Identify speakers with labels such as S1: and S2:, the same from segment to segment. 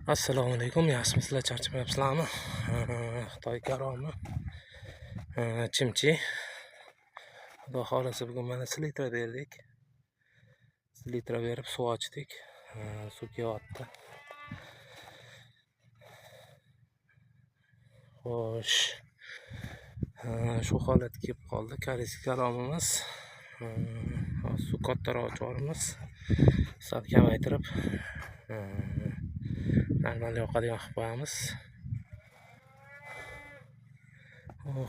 S1: Assalomu alaykum, yaxshimisizlar, charchamayapsizlarmi? Xitoy karomi, chimchi. Xudo xolasa bugun mana selitra berdik. Selitra berib suv ochdik. Suv kelyapti. Xo'sh. Shu holatga kelib qoldi. Koreyskiy karomimiz. Suv kattaroq ochamiz. Sal kamaytirib normal yoqadigan qilib qo'yamiz.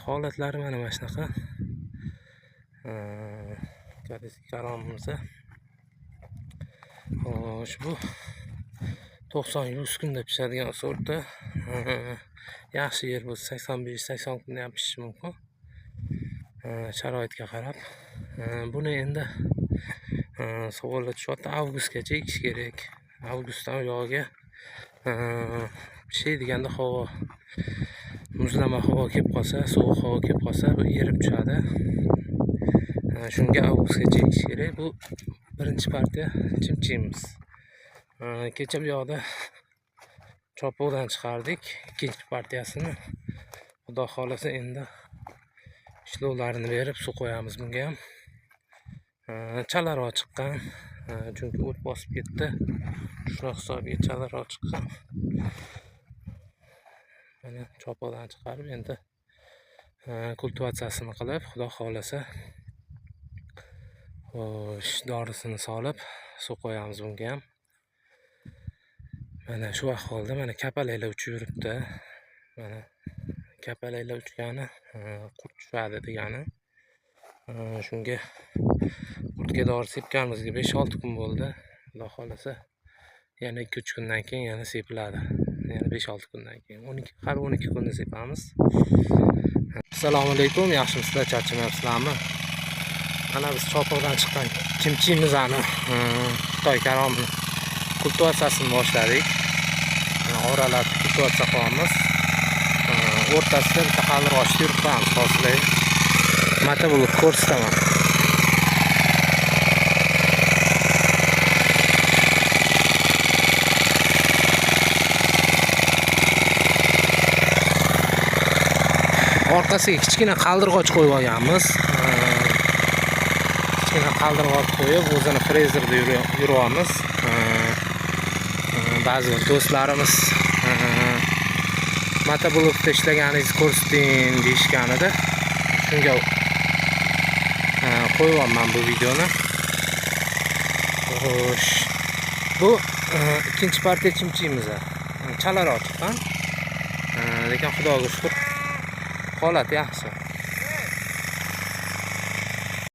S1: Holatlari mana shunaqa. Koreyskiy karomimiz. Xo'sh, bu 90-100 kunda pishadigan sorti. Yaxshi yer bo'lsa 85-80 kunda ham pishishi mumkin. Sharoitga qarab. Buni endi savollar tushyapti, avgustgacha ekish kerak. Avgustdan uyog'iga pishadigan havo, muzlama havo kelib qolsa, sovuq havo kelib qolsa, bu erib tushadi. Shunga avgustgacha ekish kerak. Bu birinchi partiya chimchimiz. Kecha bu yoqda chopoqdan chiqardik. Ikkinchi partiyasini Xudo xolasa endi ishlovlarini berib suv qo'yamiz bunga ham. Chalaroq chiqqan. Chunki o't bosib ketdi. Shuna hisobiga chalaroq chiqqan. Mana chopoqdan chiqarib endi kultivatsiyasini qilib, Xudo xolasa xo'sh, dorisini solib suv qo'yamiz bunga ham. Mana shu ahvolda mana kapalaklar uchib yuribdi. Mana kapalaklar uchgani qurt tushadi degani. Shunga qurtga dori sepganimizga 5-6 kun bo'ldi. Xudo xolasa yana 2-3 kundan keyin yana sepiladi. Yana 5-6 kundan keyin 12 kunda sepamiz. Assalomu alaykum, yaxshimisizlar, charchamayapsizlarmi? Mana biz chopoqdan chiqqan chimchimizni Xitoy karomi kultivatsiyasini boshladik. Oralar kultivatsiya qilamiz. O'rtasida bitta qaldiroq yurib qo'yamiz hosilay. Mata bo'lib ko'rsataman. Orqasiga kichkina qaldirg'och qo'yib olganmiz. Kichkina qaldirg'och qo'yib, o'zini frezerda yuryapmiz. Ba'zi bir do'stlarimiz mata blokda ishlaganingizni ko'rsating deyishganida, shunga qo'yyapman bu videoni. Xo'sh, bu ikkinchi partiya chimchimiz. Chalaroq chiqqan. Lekin Xudoga shukr, holat yaxshi.